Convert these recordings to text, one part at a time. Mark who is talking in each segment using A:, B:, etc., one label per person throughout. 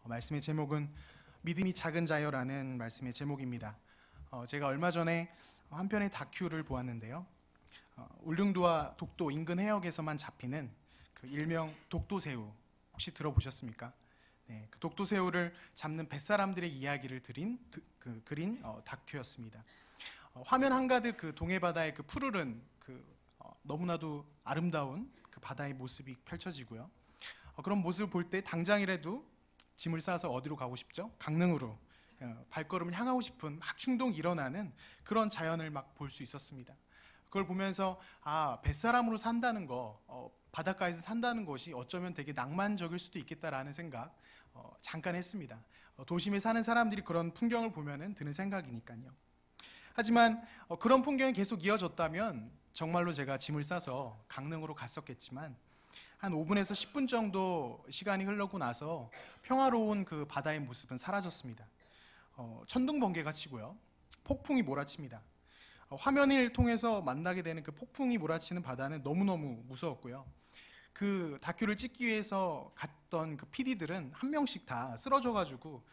A: 말씀의 제목은 믿음이 작은 자여라는 말씀의 제목입니다. 제가 얼마 전에 한 편의 다큐를 보았는데요. 울릉도와 독도 인근 해역에서만 잡히는 그 일명 독도새우, 혹시 들어보셨습니까? 네, 그 독도새우를 잡는 뱃사람들의 이야기를 그린 다큐였습니다. 화면 한가득 그 동해바다의 그 푸르른 너무나도 아름다운 그 바다의 모습이 펼쳐지고요. 그런 모습을 볼 때 당장이라도 짐을 싸서 어디로 가고 싶죠? 강릉으로 발걸음을 향하고 싶은 막 충동이 일어나는 그런 자연을 막 볼 수 있었습니다. 그걸 보면서 뱃사람으로 산다는 거, 바닷가에서 산다는 것이 어쩌면 되게 낭만적일 수도 있겠다라는 생각 잠깐 했습니다. 도심에 사는 사람들이 그런 풍경을 보면은 드는 생각이니까요. 하지만 그런 풍경이 계속 이어졌다면 정말로 제가 짐을 싸서 강릉으로 갔었겠지만 한 5분에서 10분 정도 시간이 흘러고 나서 평화로운 그 바다의 모습은 사라졌습니다. 천둥번개가 치고요. 폭풍이 몰아칩니다. 화면을 통해서 만나게 되는 그 폭풍이 몰아치는 바다는 너무너무 무서웠고요. 그 다큐를 찍기 위해서 갔던 그 PD들은 한 명씩 다 쓰러져가지고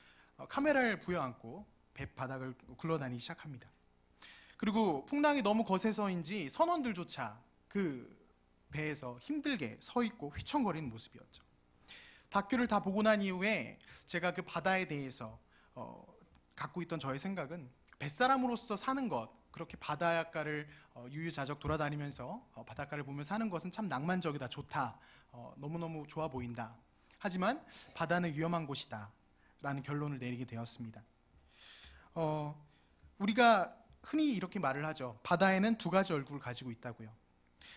A: 카메라를 부여안고 배 바닥을 굴러다니기 시작합니다. 그리고 풍랑이 너무 거세서인지 선원들조차 그 배에서 힘들게 서 있고 휘청거리는 모습이었죠. 다큐를 다 보고 난 이후에 제가 그 바다에 대해서 갖고 있던 저의 생각은 뱃사람으로서 사는 것, 그렇게 바닷가를 유유자적 돌아다니면서 바닷가를 보며 사는 것은 참 낭만적이다, 좋다, 너무너무 좋아 보인다. 하지만 바다는 위험한 곳이다 라는 결론을 내리게 되었습니다. 우리가 흔히 이렇게 말을 하죠. 바다에는 두 가지 얼굴을 가지고 있다고요.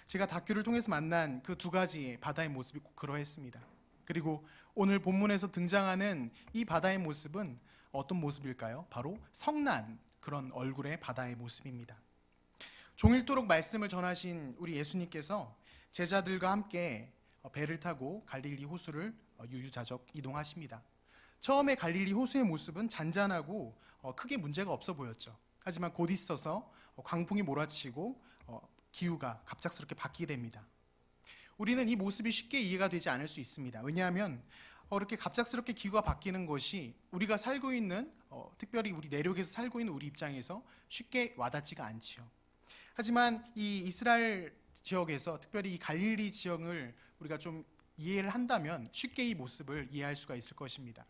A: 제가 다큐를 통해서 만난 그 두 가지의 바다의 모습이 꼭 그러했습니다. 그리고 오늘 본문에서 등장하는 이 바다의 모습은 어떤 모습일까요? 바로 성난, 그런 얼굴의 바다의 모습입니다. 종일토록 말씀을 전하신 우리 예수님께서 제자들과 함께 배를 타고 갈릴리 호수를 유유자적 이동하십니다. 처음에 갈릴리 호수의 모습은 잔잔하고 크게 문제가 없어 보였죠. 하지만 곧 있어서 광풍이 몰아치고 기후가 갑작스럽게 바뀌게 됩니다. 우리는 이 모습이 쉽게 이해가 되지 않을 수 있습니다. 왜냐하면 이렇게 갑작스럽게 기후가 바뀌는 것이 우리가 살고 있는 특별히 우리 내륙에서 살고 있는 우리 입장에서 쉽게 와닿지가 않지요. 하지만 이 이스라엘 지역에서 특별히 이 갈릴리 지역을 우리가 좀 이해를 한다면 쉽게 이 모습을 이해할 수가 있을 것입니다.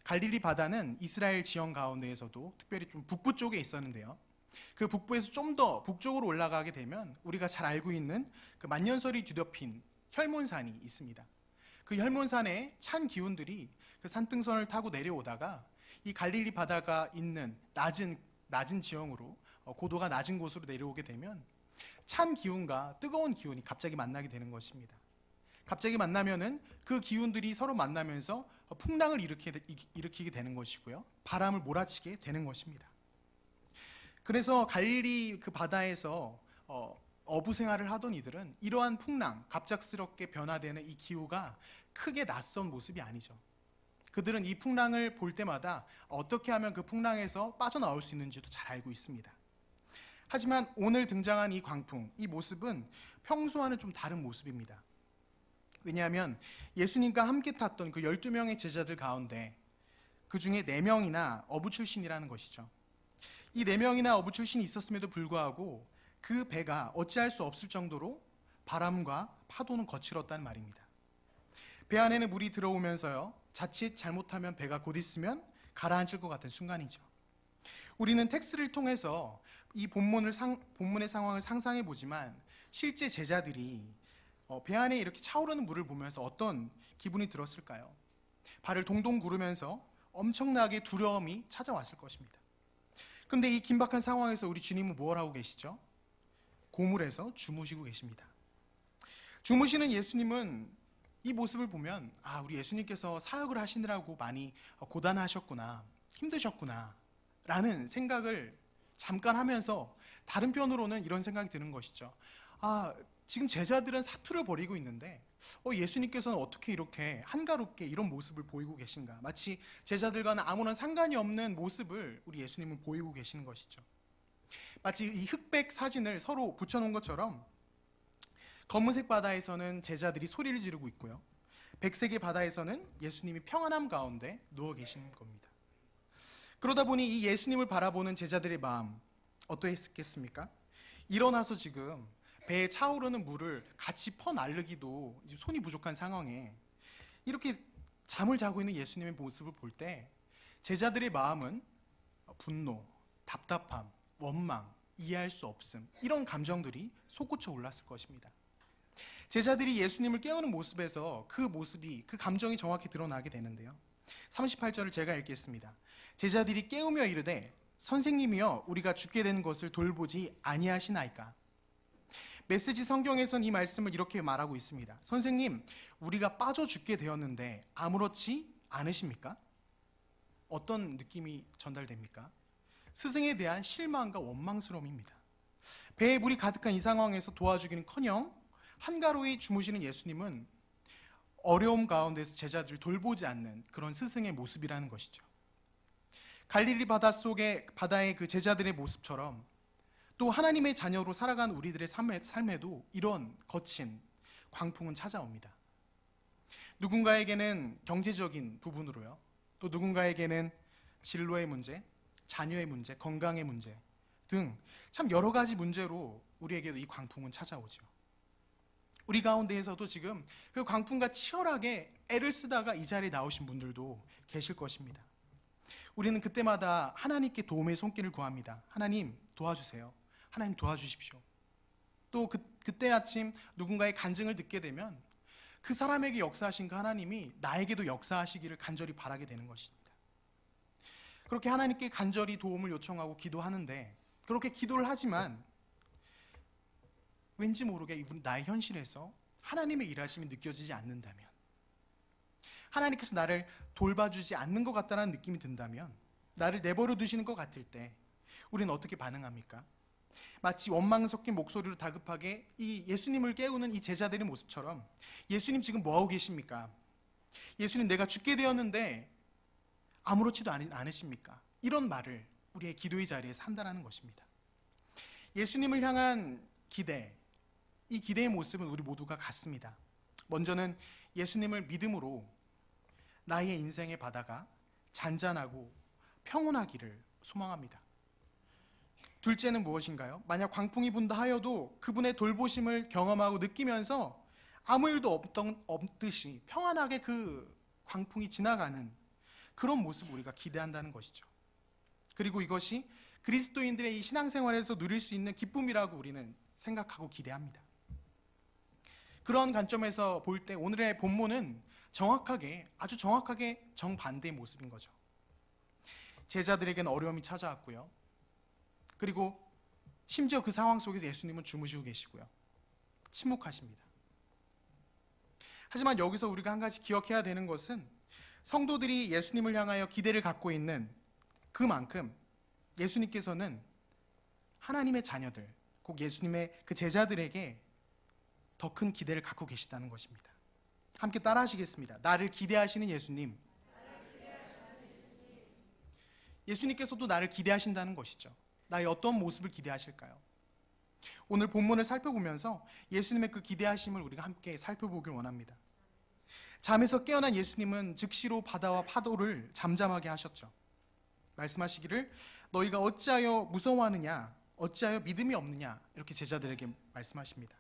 A: 갈릴리 바다는 이스라엘 지형 가운데에서도 특별히 좀 북부 쪽에 있었는데요. 그 북부에서 좀 더 북쪽으로 올라가게 되면 우리가 잘 알고 있는 그 만년설이 뒤덮인 혈몬산이 있습니다. 그 혈몬산의 찬 기운들이 그 산등선을 타고 내려오다가 이 갈릴리 바다가 있는 낮은 지형으로 고도가 낮은 곳으로 내려오게 되면 찬 기운과 뜨거운 기운이 갑자기 만나게 되는 것입니다. 갑자기 만나면은 그 기운들이 서로 만나면서 풍랑을 일으키게 되는 것이고요. 바람을 몰아치게 되는 것입니다. 그래서 갈릴리 그 바다에서 어부 생활을 하던 이들은 이러한 풍랑, 갑작스럽게 변화되는 이 기후가 크게 낯선 모습이 아니죠. 그들은 이 풍랑을 볼 때마다 어떻게 하면 그 풍랑에서 빠져나올 수 있는지도 잘 알고 있습니다. 하지만 오늘 등장한 이 광풍, 이 모습은 평소와는 좀 다른 모습입니다. 왜냐하면 예수님과 함께 탔던 그 12명의 제자들 가운데 그 중에 4명이나 어부 출신이라는 것이죠. 이 4명이나 어부 출신이 있었음에도 불구하고 그 배가 어찌할 수 없을 정도로 바람과 파도는 거칠었단 말입니다. 배 안에는 물이 들어오면서요, 자칫 잘못하면 배가 곧 있으면 가라앉을 것 같은 순간이죠. 우리는 텍스트를 통해서 이 본문의 상황을 상상해 보지만 실제 제자들이 배 안에 이렇게 차오르는 물을 보면서 어떤 기분이 들었을까요? 발을 동동 구르면서 엄청나게 두려움이 찾아왔을 것입니다. 그런데 이 긴박한 상황에서 우리 주님은 뭘 하고 계시죠? 고물에서 주무시고 계십니다. 주무시는 예수님은 이 모습을 보면 우리 예수님께서 사역을 하시느라고 많이 고단하셨구나, 힘드셨구나 라는 생각을 잠깐 하면서 다른 편으로는 이런 생각이 드는 것이죠. 지금 제자들은 사투를 벌이고 있는데 예수님께서는 어떻게 이렇게 한가롭게 이런 모습을 보이고 계신가? 마치 제자들과는 아무런 상관이 없는 모습을 우리 예수님은 보이고 계시는 것이죠. 마치 이 흑백 사진을 서로 붙여놓은 것처럼 검은색 바다에서는 제자들이 소리를 지르고 있고요. 백색의 바다에서는 예수님이 평안함 가운데 누워 계신 겁니다. 그러다 보니 이 예수님을 바라보는 제자들의 마음 어떠했겠습니까? 일어나서 지금 배에 차오르는 물을 같이 퍼나르기도 손이 부족한 상황에 이렇게 잠을 자고 있는 예수님의 모습을 볼 때 제자들의 마음은 분노, 답답함, 원망, 이해할 수 없음, 이런 감정들이 솟구쳐 올랐을 것입니다. 제자들이 예수님을 깨우는 모습에서 그 감정이 정확히 드러나게 되는데요. 38절을 제가 읽겠습니다. 제자들이 깨우며 이르되 선생님이여 우리가 죽게 된 것을 돌보지 아니하시나이까. 메시지 성경에선 이 말씀을 이렇게 말하고 있습니다. 선생님, 우리가 빠져 죽게 되었는데 아무렇지 않으십니까? 어떤 느낌이 전달됩니까? 스승에 대한 실망과 원망스러움입니다. 배에 물이 가득한 이 상황에서 도와주기는커녕 한가로이 주무시는 예수님은 어려움 가운데서 제자들을 돌보지 않는 그런 스승의 모습이라는 것이죠. 갈릴리 바다의 그 제자들의 모습처럼 또 하나님의 자녀로 살아간 우리들의 삶에도 이런 거친 광풍은 찾아옵니다. 누군가에게는 경제적인 부분으로요, 또 누군가에게는 진로의 문제, 자녀의 문제, 건강의 문제 등 참 여러 가지 문제로 우리에게도 이 광풍은 찾아오죠. 우리 가운데에서도 지금 그 광풍과 치열하게 애를 쓰다가 이 자리에 나오신 분들도 계실 것입니다. 우리는 그때마다 하나님께 도움의 손길을 구합니다. 하나님 도와주세요. 하나님 도와주십시오. 또 그때 아침 누군가의 간증을 듣게 되면 그 사람에게 역사하신 그 하나님이 나에게도 역사하시기를 간절히 바라게 되는 것입니다. 그렇게 하나님께 간절히 도움을 요청하고 기도하는데, 그렇게 기도를 하지만 왠지 모르게 나의 현실에서 하나님의 일하심이 느껴지지 않는다면, 하나님께서 나를 돌봐주지 않는 것 같다는 느낌이 든다면, 나를 내버려 두시는 것 같을 때 우리는 어떻게 반응합니까? 마치 원망 섞인 목소리로 다급하게 이 예수님을 깨우는 이 제자들의 모습처럼, 예수님 지금 뭐하고 계십니까? 예수님 내가 죽게 되었는데 아무렇지도 않으십니까? 이런 말을 우리의 기도의 자리에서 한다는 것입니다. 예수님을 향한 기대, 이 기대의 모습은 우리 모두가 같습니다. 먼저는 예수님을 믿음으로 나의 인생의 바다가 잔잔하고 평온하기를 소망합니다. 둘째는 무엇인가요? 만약 광풍이 분다 하여도 그분의 돌보심을 경험하고 느끼면서 아무 일도 없듯이 평안하게 그 광풍이 지나가는 그런 모습을 우리가 기대한다는 것이죠. 그리고 이것이 그리스도인들의 이 신앙생활에서 누릴 수 있는 기쁨이라고 우리는 생각하고 기대합니다. 그런 관점에서 볼 때 오늘의 본문은 아주 정확하게 정반대의 모습인 거죠. 제자들에게는 어려움이 찾아왔고요. 그리고 심지어 그 상황 속에서 예수님은 주무시고 계시고요. 침묵하십니다. 하지만 여기서 우리가 한 가지 기억해야 되는 것은 성도들이 예수님을 향하여 기대를 갖고 있는 그만큼 예수님께서는 하나님의 자녀들, 곧 예수님의 그 제자들에게 더 큰 기대를 갖고 계시다는 것입니다. 함께 따라 하시겠습니다. 나를 기대하시는 예수님. 예수님께서도 나를 기대하신다는 것이죠. 나의 어떤 모습을 기대하실까요? 오늘 본문을 살펴보면서 예수님의 그 기대하심을 우리가 함께 살펴보길 원합니다. 잠에서 깨어난 예수님은 즉시로 바다와 파도를 잠잠하게 하셨죠. 말씀하시기를 너희가 어찌하여 무서워하느냐, 어찌하여 믿음이 없느냐, 이렇게 제자들에게 말씀하십니다.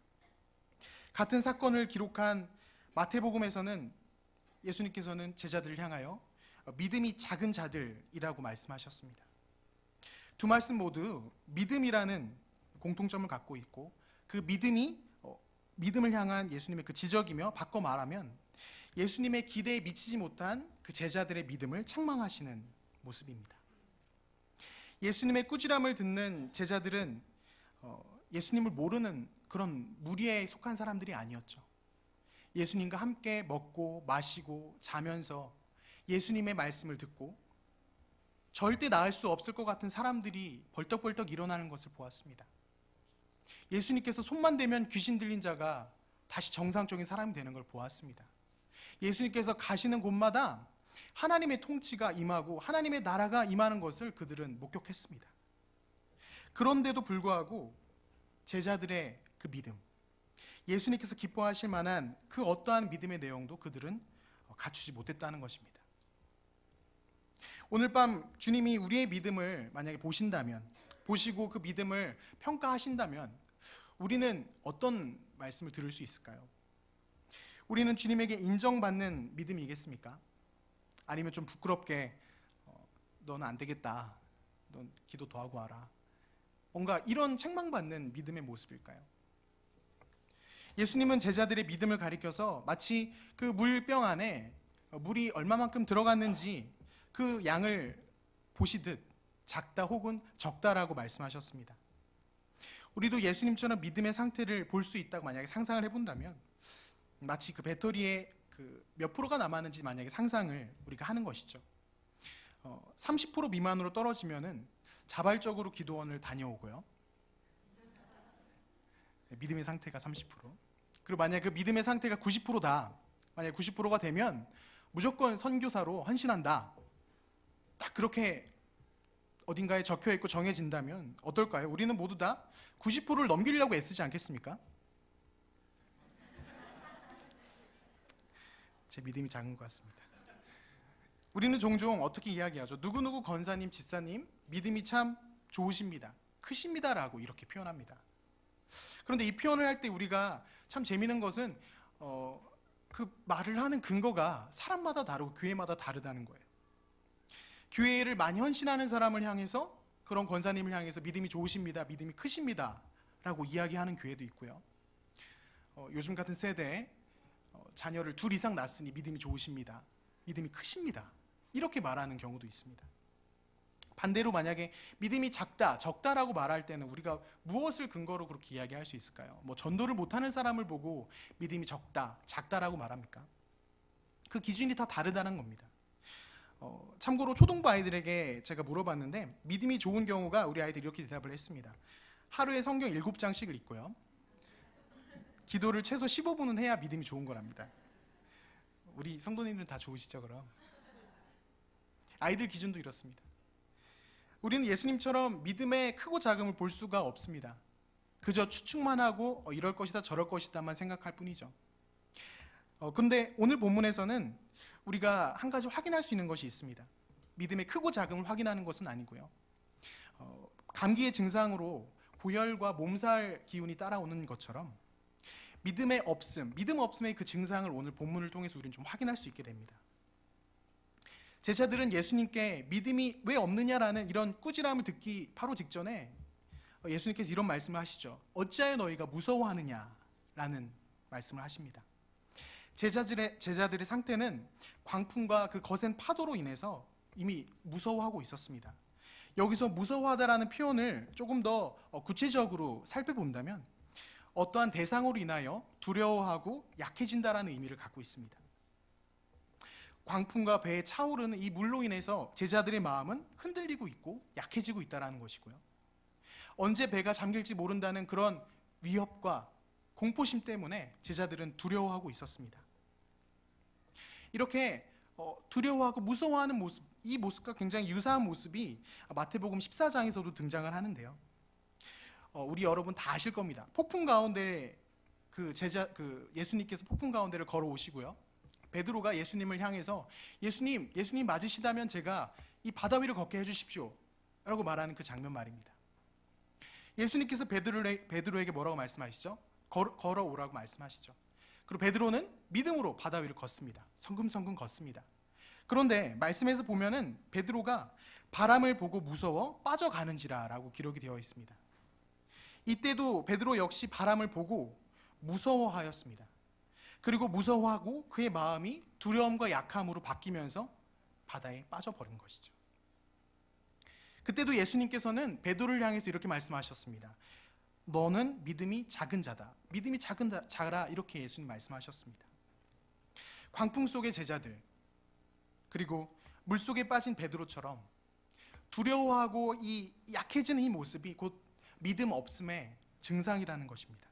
A: 같은 사건을 기록한 마태복음에서는 예수님께서는 제자들을 향하여 믿음이 작은 자들이라고 말씀하셨습니다. 두 말씀 모두 믿음이라는 공통점을 갖고 있고, 그 믿음을 향한 예수님의 그 지적이며, 바꿔 말하면 예수님의 기대에 미치지 못한 그 제자들의 믿음을 책망하시는 모습입니다. 예수님의 꾸지람을 듣는 제자들은 예수님을 모르는 그런 무리에 속한 사람들이 아니었죠. 예수님과 함께 먹고 마시고 자면서 예수님의 말씀을 듣고 절대 나을 수 없을 것 같은 사람들이 벌떡벌떡 일어나는 것을 보았습니다. 예수님께서 손만 대면 귀신 들린 자가 다시 정상적인 사람이 되는 걸 보았습니다. 예수님께서 가시는 곳마다 하나님의 통치가 임하고 하나님의 나라가 임하는 것을 그들은 목격했습니다. 그런데도 불구하고 제자들의 그 믿음, 예수님께서 기뻐하실 만한 그 어떠한 믿음의 내용도 그들은 갖추지 못했다는 것입니다. 오늘 밤 주님이 우리의 믿음을 만약에 보신다면, 보시고 그 믿음을 평가하신다면 우리는 어떤 말씀을 들을 수 있을까요? 우리는 주님에게 인정받는 믿음이겠습니까? 아니면 좀 부끄럽게 너는 안 되겠다, 넌 기도 더 하고 와라, 뭔가 이런 책망받는 믿음의 모습일까요? 예수님은 제자들의 믿음을 가리켜서 마치 그 물병 안에 물이 얼마만큼 들어갔는지 그 양을 보시듯 작다 혹은 적다라고 말씀하셨습니다. 우리도 예수님처럼 믿음의 상태를 볼 수 있다고 만약에 상상을 해본다면, 마치 그 배터리에 그 몇 프로가 남았는지 만약에 상상을 우리가 하는 것이죠. 30% 미만으로 떨어지면은 자발적으로 기도원을 다녀오고요. 믿음의 상태가 30%. 그리고 만약 그 믿음의 상태가 90%다. 만약 90%가 되면 무조건 선교사로 헌신한다. 딱 그렇게 어딘가에 적혀 있고 정해진다면 어떨까요? 우리는 모두 다 90%를 넘기려고 애쓰지 않겠습니까? 제 믿음이 작은 것 같습니다. 우리는 종종 어떻게 이야기하죠? 누구누구 권사님, 집사님 믿음이 참 좋으십니다, 크십니다라고 이렇게 표현합니다. 그런데 이 표현을 할 때 우리가 참 재미있는 것은 그 말을 하는 근거가 사람마다 다르고 교회마다 다르다는 거예요. 교회를 많이 헌신하는 사람을 향해서, 그런 권사님을 향해서 믿음이 좋으십니다, 믿음이 크십니다 라고 이야기하는 교회도 있고요. 요즘 같은 세대에 자녀를 둘 이상 낳았으니 믿음이 좋으십니다, 믿음이 크십니다 이렇게 말하는 경우도 있습니다. 반대로 만약에 믿음이 작다, 적다라고 말할 때는 우리가 무엇을 근거로 그렇게 이야기할 수 있을까요? 전도를 못하는 사람을 보고 믿음이 적다, 작다라고 말합니까? 그 기준이 다 다르다는 겁니다. 참고로 초등부 아이들에게 제가 물어봤는데 믿음이 좋은 경우가, 우리 아이들이 이렇게 대답을 했습니다. 하루에 성경 7장씩을 읽고요, 기도를 최소 15분은 해야 믿음이 좋은 거랍니다. 우리 성도님들은 다 좋으시죠? 그럼 아이들 기준도 이렇습니다. 우리는 예수님처럼 믿음의 크고 작음을 볼 수가 없습니다. 그저 추측만 하고 이럴 것이다 저럴 것이다만 생각할 뿐이죠. 그런데 오늘 본문에서는 우리가 한 가지 확인할 수 있는 것이 있습니다. 믿음의 크고 작음을 확인하는 것은 아니고요, 감기의 증상으로 고열과 몸살 기운이 따라오는 것처럼 믿음의 없음, 믿음 없음의 그 증상을 오늘 본문을 통해서 우리는 좀 확인할 수 있게 됩니다. 제자들은 예수님께 믿음이 왜 없느냐라는 이런 꾸지람을 듣기 바로 직전에 예수님께서 이런 말씀을 하시죠. 어찌하여 너희가 무서워하느냐라는 말씀을 하십니다. 제자들의 상태는 광풍과 그 거센 파도로 인해서 이미 무서워하고 있었습니다. 여기서 무서워하다라는 표현을 조금 더 구체적으로 살펴본다면 어떠한 대상으로 인하여 두려워하고 약해진다라는 의미를 갖고 있습니다. 광풍과 배에 차오르는 이 물로 인해서 제자들의 마음은 흔들리고 있고 약해지고 있다는 것이고요, 언제 배가 잠길지 모른다는 그런 위협과 공포심 때문에 제자들은 두려워하고 있었습니다. 이렇게 두려워하고 무서워하는 모습, 이 모습과 굉장히 유사한 모습이 마태복음 14장에서도 등장을 하는데요, 우리 여러분 다 아실 겁니다. 폭풍 가운데 예수님께서 폭풍 가운데를 걸어오시고요, 베드로가 예수님을 향해서 예수님 맞으시다면 제가 이 바다 위를 걷게 해주십시오 라고 말하는 그 장면 말입니다. 예수님께서 베드로에게 뭐라고 말씀하시죠? 걸어오라고 말씀하시죠. 그리고 베드로는 믿음으로 바다 위를 걷습니다. 성금성금 걷습니다. 그런데 말씀에서 보면은 베드로가 바람을 보고 무서워 빠져가는지라 라고 기록이 되어 있습니다. 이때도 베드로 역시 바람을 보고 무서워하였습니다. 그리고 무서워하고 그의 마음이 두려움과 약함으로 바뀌면서 바다에 빠져버린 것이죠. 그때도 예수님께서는 베드로를 향해서 이렇게 말씀하셨습니다. 너는 믿음이 작은 자다, 믿음이 작은 자라, 이렇게 예수님 말씀하셨습니다. 광풍 속의 제자들, 그리고 물속에 빠진 베드로처럼 두려워하고 이 약해지는 이 모습이 곧 믿음 없음의 증상이라는 것입니다.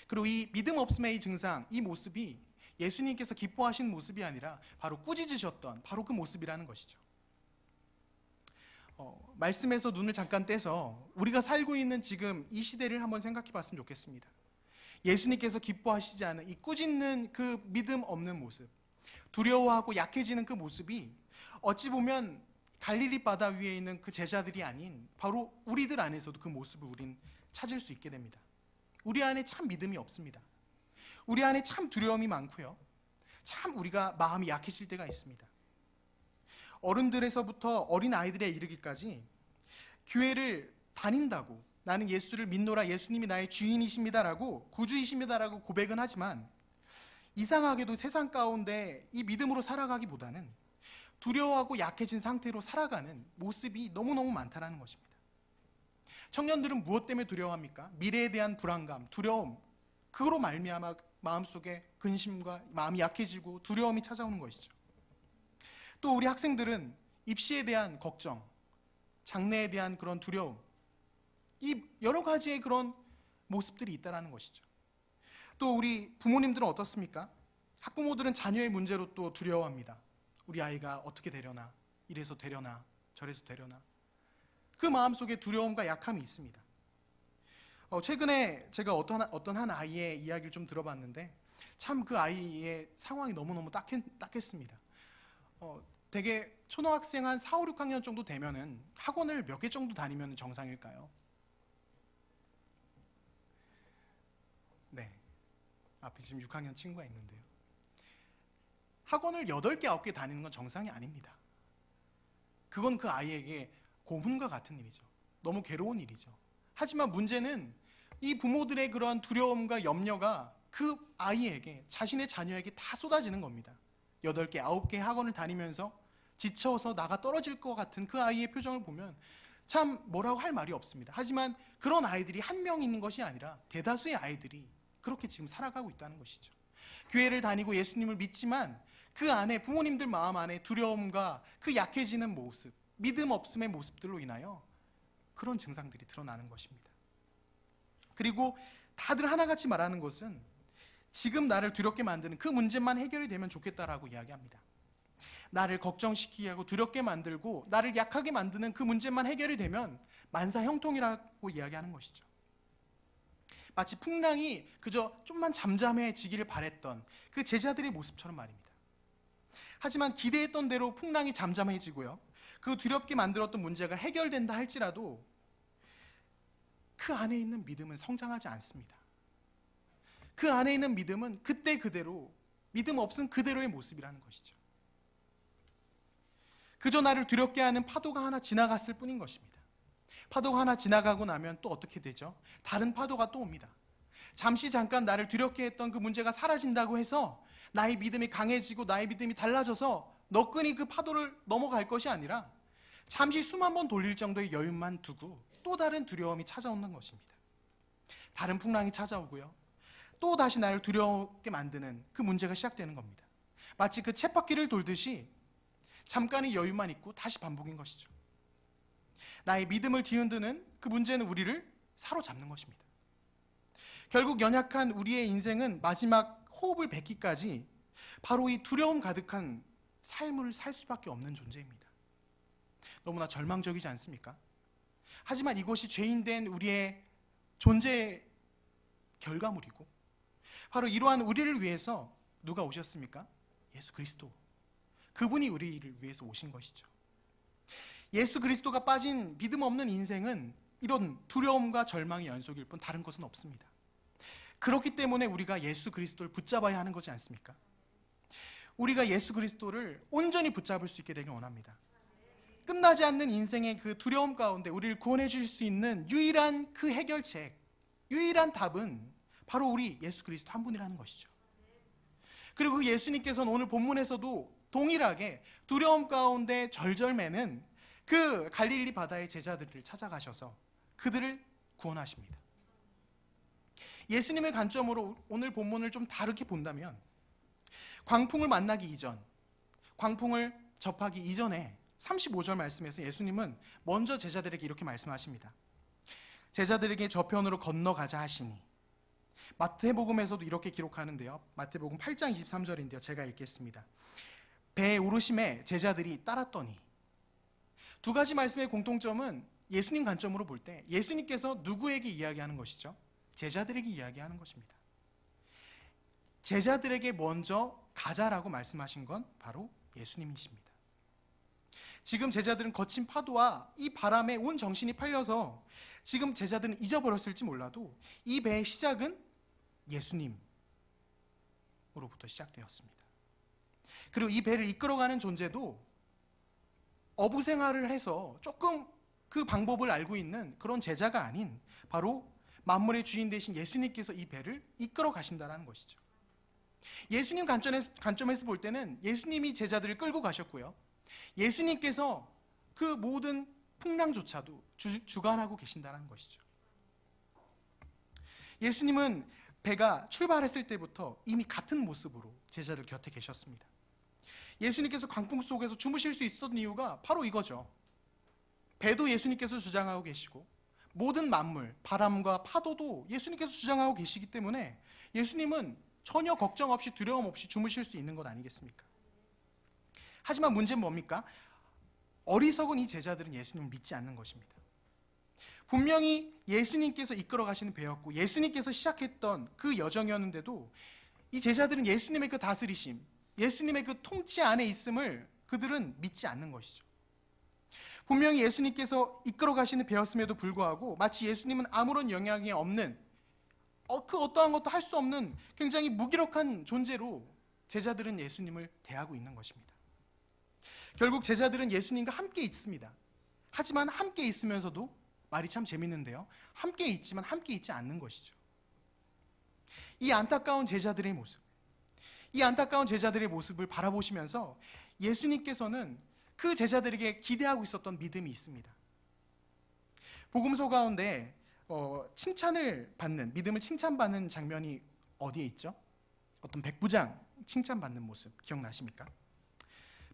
A: 그리고 이 믿음 없음의 이 증상, 이 모습이 예수님께서 기뻐하신 모습이 아니라 바로 꾸짖으셨던 바로 그 모습이라는 것이죠. 말씀에서 눈을 잠깐 떼서 우리가 살고 있는 지금 이 시대를 한번 생각해 봤으면 좋겠습니다. 예수님께서 기뻐하시지 않은 이 꾸짖는 그 믿음 없는 모습, 두려워하고 약해지는 그 모습이 어찌 보면 갈릴리 바다 위에 있는 그 제자들이 아닌 바로 우리들 안에서도 그 모습을 우린 찾을 수 있게 됩니다. 우리 안에 참 믿음이 없습니다. 우리 안에 참 두려움이 많고요. 참 우리가 마음이 약해질 때가 있습니다. 어른들에서부터 어린 아이들에 이르기까지 교회를 다닌다고 나는 예수를 믿노라, 예수님이 나의 주인이십니다라고 구주이십니다라고 고백은 하지만 이상하게도 세상 가운데 이 믿음으로 살아가기보다는 두려워하고 약해진 상태로 살아가는 모습이 너무너무 많다는 것입니다. 청년들은 무엇 때문에 두려워합니까? 미래에 대한 불안감, 두려움, 그로 말미암아 마음속에 근심과 마음이 약해지고 두려움이 찾아오는 것이죠. 또 우리 학생들은 입시에 대한 걱정, 장래에 대한 그런 두려움, 이 여러 가지의 그런 모습들이 있다는 것이죠. 또 우리 부모님들은 어떻습니까? 학부모들은 자녀의 문제로 또 두려워합니다. 우리 아이가 어떻게 되려나, 이래서 되려나, 저래서 되려나. 그 마음속에 두려움과 약함이 있습니다. 최근에 제가 어떤 한 아이의 이야기를 좀 들어봤는데 참 그 아이의 상황이 너무너무 딱했습니다. 되게 초등학생 한 4, 5, 6학년 정도 되면은 학원을 몇 개 정도 다니면 정상일까요? 네, 앞에 지금 6학년 친구가 있는데요. 학원을 8개, 9개 다니는 건 정상이 아닙니다. 그건 그 아이에게 고문과 같은 일이죠. 너무 괴로운 일이죠. 하지만 문제는 이 부모들의 그러한 두려움과 염려가 그 아이에게, 자신의 자녀에게 다 쏟아지는 겁니다. 8개, 9개 학원을 다니면서 지쳐서 나가 떨어질 것 같은 그 아이의 표정을 보면 참 뭐라고 할 말이 없습니다. 하지만 그런 아이들이 한 명 있는 것이 아니라 대다수의 아이들이 그렇게 지금 살아가고 있다는 것이죠. 교회를 다니고 예수님을 믿지만 그 안에 부모님들 마음 안에 두려움과 그 약해지는 모습, 믿음 없음의 모습들로 인하여 그런 증상들이 드러나는 것입니다. 그리고 다들 하나같이 말하는 것은 지금 나를 두렵게 만드는 그 문제만 해결이 되면 좋겠다라고 이야기합니다. 나를 걱정시키게 하고 두렵게 만들고 나를 약하게 만드는 그 문제만 해결이 되면 만사형통이라고 이야기하는 것이죠. 마치 풍랑이 그저 좀만 잠잠해지기를 바랬던 그 제자들의 모습처럼 말입니다. 하지만 기대했던 대로 풍랑이 잠잠해지고요, 그 두렵게 만들었던 문제가 해결된다 할지라도 그 안에 있는 믿음은 성장하지 않습니다. 그 안에 있는 믿음은 그때 그대로, 믿음 없은 그대로의 모습이라는 것이죠. 그저 나를 두렵게 하는 파도가 하나 지나갔을 뿐인 것입니다. 파도가 하나 지나가고 나면 또 어떻게 되죠? 다른 파도가 또 옵니다. 잠시 잠깐 나를 두렵게 했던 그 문제가 사라진다고 해서 나의 믿음이 강해지고 나의 믿음이 달라져서 너끈히 그 파도를 넘어갈 것이 아니라 잠시 숨 한 번 돌릴 정도의 여유만 두고 또 다른 두려움이 찾아오는 것입니다. 다른 풍랑이 찾아오고요, 또 다시 나를 두렵게 만드는 그 문제가 시작되는 겁니다. 마치 그 쳇바퀴를 돌듯이 잠깐의 여유만 있고 다시 반복인 것이죠. 나의 믿음을 뒤흔드는 그 문제는 우리를 사로잡는 것입니다. 결국 연약한 우리의 인생은 마지막 호흡을 뱉기까지 바로 이 두려움 가득한 삶을 살 수밖에 없는 존재입니다. 너무나 절망적이지 않습니까? 하지만 이것이 죄인된 우리의 존재의 결과물이고, 바로 이러한 우리를 위해서 누가 오셨습니까? 예수 그리스도. 그분이 우리를 위해서 오신 것이죠. 예수 그리스도가 빠진 믿음 없는 인생은 이런 두려움과 절망의 연속일 뿐 다른 것은 없습니다. 그렇기 때문에 우리가 예수 그리스도를 붙잡아야 하는 것이 않습니까? 우리가 예수 그리스도를 온전히 붙잡을 수 있게 되길 원합니다. 끝나지 않는 인생의 그 두려움 가운데 우리를 구원해 주실 수 있는 유일한 그 해결책, 유일한 답은 바로 우리 예수 그리스도 한 분이라는 것이죠. 그리고 그 예수님께서는 오늘 본문에서도 동일하게 두려움 가운데 절절매는 그 갈릴리 바다의 제자들을 찾아가셔서 그들을 구원하십니다. 예수님의 관점으로 오늘 본문을 좀 다르게 본다면 광풍을 만나기 이전, 광풍을 접하기 이전에 35절 말씀에서 예수님은 먼저 제자들에게 이렇게 말씀하십니다. 제자들에게 저편으로 건너가자 하시니. 마태복음에서도 이렇게 기록하는데요, 마태복음 8장 23절인데요, 제가 읽겠습니다. 배에 오르심에 제자들이 따랐더니. 두 가지 말씀의 공통점은 예수님 관점으로 볼 때 예수님께서 누구에게 이야기하는 것이죠? 제자들에게 이야기하는 것입니다. 제자들에게 먼저 가자라고 말씀하신 건 바로 예수님이십니다. 지금 제자들은 거친 파도와 이 바람에 온 정신이 팔려서 지금 제자들은 잊어버렸을지 몰라도 이 배의 시작은 예수님으로부터 시작되었습니다. 그리고 이 배를 이끌어가는 존재도 어부 생활을 해서 조금 그 방법을 알고 있는 그런 제자가 아닌 바로 만물의 주인 되신 예수님께서 이 배를 이끌어 가신다는 것이죠. 예수님 관점에서 볼 때는 예수님이 제자들을 끌고 가셨고요, 예수님께서 그 모든 풍랑조차도 주관하고 계신다는 것이죠. 예수님은 배가 출발했을 때부터 이미 같은 모습으로 제자들 곁에 계셨습니다. 예수님께서 광풍 속에서 주무실 수 있었던 이유가 바로 이거죠. 배도 예수님께서 주장하고 계시고 모든 만물, 바람과 파도도 예수님께서 주장하고 계시기 때문에 예수님은 전혀 걱정 없이 두려움 없이 주무실 수 있는 것 아니겠습니까? 하지만 문제는 뭡니까? 어리석은 이 제자들은 예수님을 믿지 않는 것입니다. 분명히 예수님께서 이끌어 가시는 배였고 예수님께서 시작했던 그 여정이었는데도 이 제자들은 예수님의 그 다스리심, 예수님의 그 통치 안에 있음을 그들은 믿지 않는 것이죠. 분명히 예수님께서 이끌어 가시는 배였음에도 불구하고 마치 예수님은 아무런 영향이 없는 그 어떠한 것도 할 수 없는 굉장히 무기력한 존재로 제자들은 예수님을 대하고 있는 것입니다. 결국 제자들은 예수님과 함께 있습니다. 하지만 함께 있으면서도 말이 참 재밌는데요, 함께 있지만 함께 있지 않는 것이죠. 이 안타까운 제자들의 모습, 이 안타까운 제자들의 모습을 바라보시면서 예수님께서는 그 제자들에게 기대하고 있었던 믿음이 있습니다. 복음서 가운데 칭찬을 받는, 믿음을 칭찬받는 장면이 어디에 있죠? 어떤 백부장 칭찬받는 모습 기억나십니까?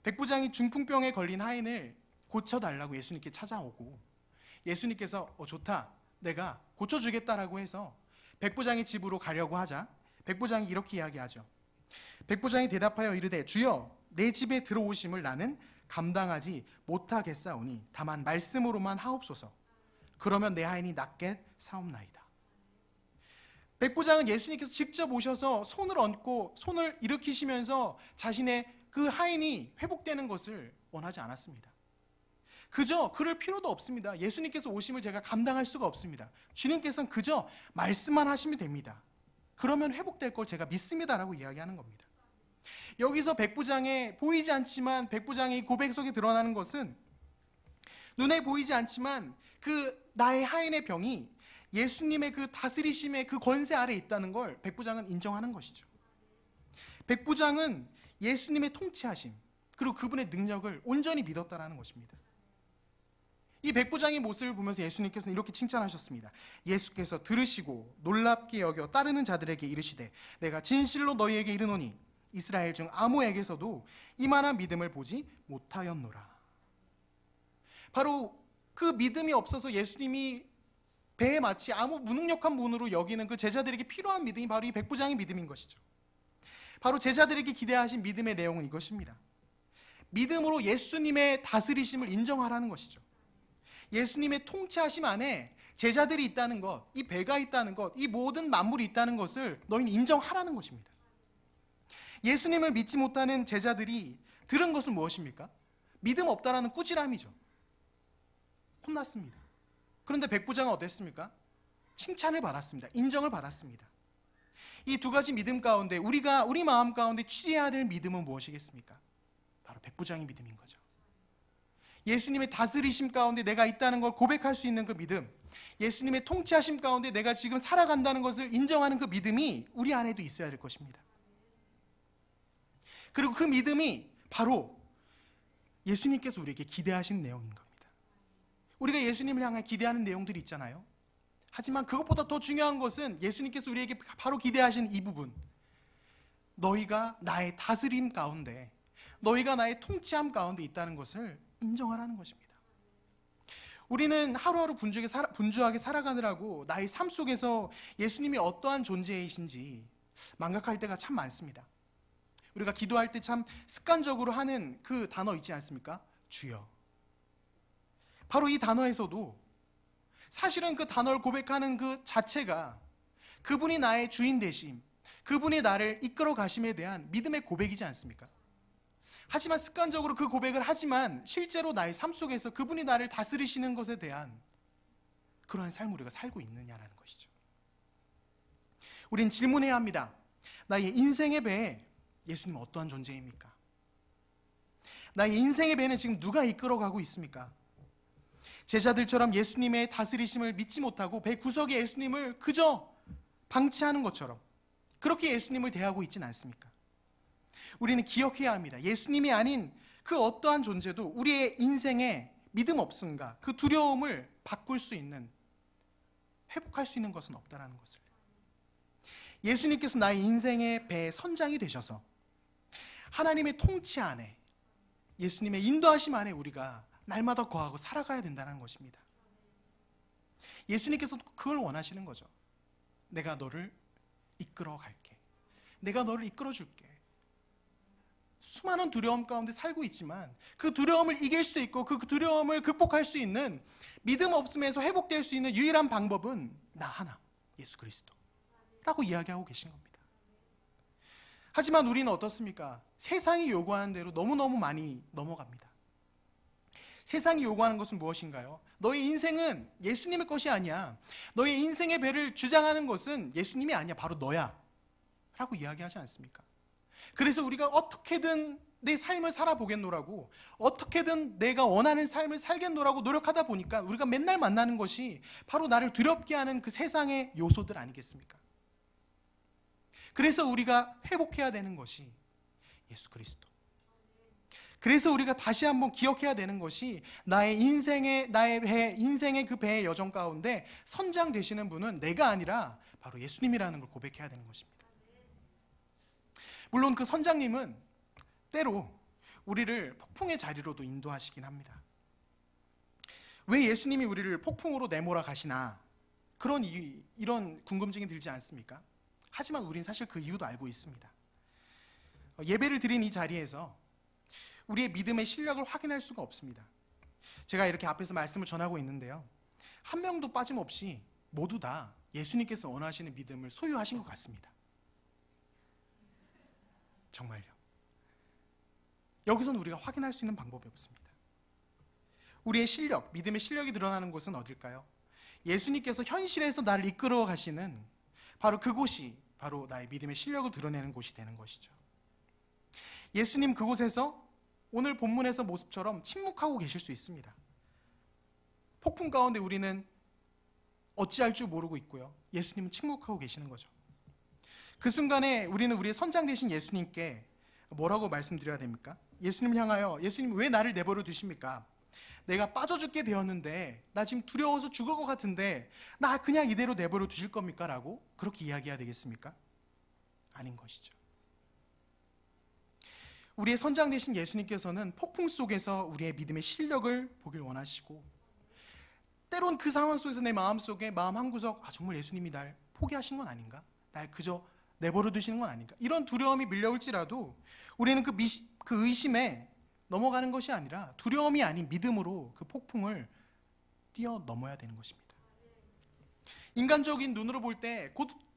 A: 백부장이 중풍병에 걸린 하인을 고쳐달라고 예수님께 찾아오고 예수님께서 좋다, 내가 고쳐주겠다라고 해서 백부장의 집으로 가려고 하자 백부장이 이렇게 이야기하죠. 백부장이 대답하여 이르되 주여, 내 집에 들어오심을 나는 감당하지 못하겠사오니 다만 말씀으로만 하옵소서. 그러면 내 하인이 낫게 사옵나이다. 백부장은 예수님께서 직접 오셔서 손을 얹고 손을 일으키시면서 자신의 그 하인이 회복되는 것을 원하지 않았습니다. 그저 그럴 필요도 없습니다. 예수님께서 오심을 제가 감당할 수가 없습니다. 주님께서는 그저 말씀만 하시면 됩니다. 그러면 회복될 걸 제가 믿습니다라고 이야기하는 겁니다. 여기서 백부장의 보이지 않지만 백부장의 고백 속에 드러나는 것은 눈에 보이지 않지만 그 나의 하인의 병이 예수님의 그 다스리심의 그 권세 아래에 있다는 걸 백부장은 인정하는 것이죠. 백부장은 예수님의 통치하심 그리고 그분의 능력을 온전히 믿었다라는 것입니다. 이 백부장의 모습을 보면서 예수님께서는 이렇게 칭찬하셨습니다. 예수께서 들으시고 놀랍게 여겨 따르는 자들에게 이르시되 내가 진실로 너희에게 이르노니 이스라엘 중 아무에게서도 이만한 믿음을 보지 못하였노라. 바로 그 믿음이 없어서 예수님이 배에 마치 아무 무능력한 분으로 여기는 그 제자들에게 필요한 믿음이 바로 이 백부장의 믿음인 것이죠. 바로 제자들에게 기대하신 믿음의 내용은 이것입니다. 믿음으로 예수님의 다스리심을 인정하라는 것이죠. 예수님의 통치하심 안에 제자들이 있다는 것, 이 배가 있다는 것, 이 모든 만물이 있다는 것을 너희는 인정하라는 것입니다. 예수님을 믿지 못하는 제자들이 들은 것은 무엇입니까? 믿음 없다라는 꾸지람이죠. 혼났습니다. 그런데 백부장은 어땠습니까? 칭찬을 받았습니다. 인정을 받았습니다. 이 두 가지 믿음 가운데 우리 마음 가운데 취해야 될 믿음은 무엇이겠습니까? 바로 백부장의 믿음인 거죠. 예수님의 다스리심 가운데 내가 있다는 걸 고백할 수 있는 그 믿음, 예수님의 통치하심 가운데 내가 지금 살아간다는 것을 인정하는 그 믿음이 우리 안에도 있어야 될 것입니다. 그리고 그 믿음이 바로 예수님께서 우리에게 기대하신 내용인 겁니다. 우리가 예수님을 향해 기대하는 내용들이 있잖아요. 하지만 그것보다 더 중요한 것은 예수님께서 우리에게 바로 기대하신 이 부분, 너희가 나의 다스림 가운데, 너희가 나의 통치함 가운데 있다는 것을 인정하라는 것입니다. 우리는 하루하루 분주하게 살아가느라고 나의 삶 속에서 예수님이 어떠한 존재이신지 망각할 때가 참 많습니다. 우리가 기도할 때 참 습관적으로 하는 그 단어 있지 않습니까? 주여. 바로 이 단어에서도 사실은 그 단어를 고백하는 그 자체가 그분이 나의 주인 되심, 그분이 나를 이끌어 가심에 대한 믿음의 고백이지 않습니까? 하지만 습관적으로 그 고백을 하지만 실제로 나의 삶 속에서 그분이 나를 다스리시는 것에 대한 그러한 삶을 우리가 살고 있느냐라는 것이죠. 우린 질문해야 합니다. 나의 인생의 배에 예수님은 어떠한 존재입니까? 나의 인생의 배는 지금 누가 이끌어가고 있습니까? 제자들처럼 예수님의 다스리심을 믿지 못하고 배 구석에 예수님을 그저 방치하는 것처럼 그렇게 예수님을 대하고 있진 않습니까? 우리는 기억해야 합니다. 예수님이 아닌 그 어떠한 존재도 우리의 인생의 믿음 없음과 그 두려움을 바꿀 수 있는, 회복할 수 있는 것은 없다라는 것을. 예수님께서 나의 인생의 배의 선장이 되셔서 하나님의 통치 안에, 예수님의 인도하심 안에 우리가 날마다 거하고 살아가야 된다는 것입니다. 예수님께서 그걸 원하시는 거죠. 내가 너를 이끌어 갈게. 내가 너를 이끌어 줄게. 수많은 두려움 가운데 살고 있지만 그 두려움을 이길 수 있고 그 두려움을 극복할 수 있는, 믿음 없음에서 회복될 수 있는 유일한 방법은 나 하나, 예수 그리스도 라고 이야기하고 계신 겁니다. 하지만 우리는 어떻습니까? 세상이 요구하는 대로 너무너무 많이 넘어갑니다. 세상이 요구하는 것은 무엇인가요? 너의 인생은 예수님의 것이 아니야. 너의 인생의 배를 주장하는 것은 예수님이 아니야. 바로 너야 라고 이야기하지 않습니까? 그래서 우리가 어떻게든 내 삶을 살아보겠노라고, 어떻게든 내가 원하는 삶을 살겠노라고 노력하다 보니까 우리가 맨날 만나는 것이 바로 나를 두렵게 하는 그 세상의 요소들 아니겠습니까? 그래서 우리가 회복해야 되는 것이 예수 그리스도. 그래서 우리가 다시 한번 기억해야 되는 것이 나의 인생의 그 배의 여정 가운데 선장 되시는 분은 내가 아니라 바로 예수님이라는 걸 고백해야 되는 것입니다. 물론 그 선장님은 때로 우리를 폭풍의 자리로도 인도하시긴 합니다. 왜 예수님이 우리를 폭풍으로 내몰아 가시나, 이런 궁금증이 들지 않습니까? 하지만 우린 사실 그 이유도 알고 있습니다. 예배를 드린 이 자리에서 우리의 믿음의 실력을 확인할 수가 없습니다. 제가 이렇게 앞에서 말씀을 전하고 있는데요, 한 명도 빠짐없이 모두 다 예수님께서 원하시는 믿음을 소유하신 것 같습니다. 정말요. 여기서는 우리가 확인할 수 있는 방법이 없습니다. 우리의 실력, 믿음의 실력이 드러나는 곳은 어딜까요? 예수님께서 현실에서 나를 이끌어 가시는 바로 그곳이 바로 나의 믿음의 실력을 드러내는 곳이 되는 것이죠. 예수님 그곳에서 오늘 본문에서 모습처럼 침묵하고 계실 수 있습니다. 폭풍 가운데 우리는 어찌할 줄 모르고 있고요, 예수님은 침묵하고 계시는 거죠. 그 순간에 우리는 우리의 선장 되신 예수님께 뭐라고 말씀드려야 됩니까? 예수님을 향하여, 예수님 왜 나를 내버려 두십니까? 내가 빠져 죽게 되었는데, 나 지금 두려워서 죽을 것 같은데 나 그냥 이대로 내버려 두실 겁니까? 라고 그렇게 이야기해야 되겠습니까? 아닌 것이죠. 우리의 선장 되신 예수님께서는 폭풍 속에서 우리의 믿음의 실력을 보길 원하시고, 때론 그 상황 속에서 내 마음속에 마음 한구석, 정말 예수님이 날 포기하신 건 아닌가? 날 그저 내버려 두시는 건 아닌가? 이런 두려움이 밀려올지라도 우리는 그 의심에 넘어가는 것이 아니라 두려움이 아닌 믿음으로 그 폭풍을 뛰어넘어야 되는 것입니다. 인간적인 눈으로 볼 때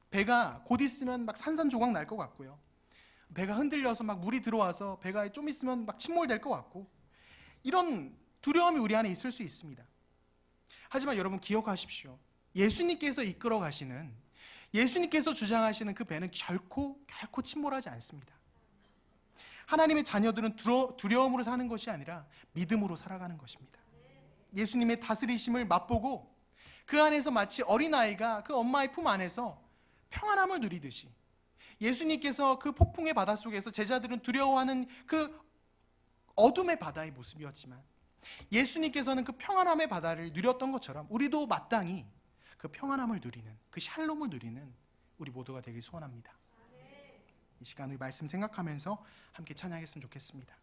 A: 배가 곧 있으면 막 산산조각 날 것 같고요, 배가 흔들려서 막 물이 들어와서 배가 좀 있으면 막 침몰될 것 같고, 이런 두려움이 우리 안에 있을 수 있습니다. 하지만 여러분 기억하십시오. 예수님께서 이끌어 가시는, 예수님께서 주장하시는 그 배는 결코 침몰하지 않습니다. 하나님의 자녀들은 두려움으로 사는 것이 아니라 믿음으로 살아가는 것입니다. 예수님의 다스리심을 맛보고 그 안에서 마치 어린아이가 그 엄마의 품 안에서 평안함을 누리듯이, 예수님께서 그 폭풍의 바다 속에서 제자들은 두려워하는 그 어둠의 바다의 모습이었지만 예수님께서는 그 평안함의 바다를 누렸던 것처럼 우리도 마땅히 그 평안함을 누리는, 그 샬롬을 누리는 우리 모두가 되길 소원합니다. 이 시간의 말씀 생각하면서 함께 찬양했으면 좋겠습니다.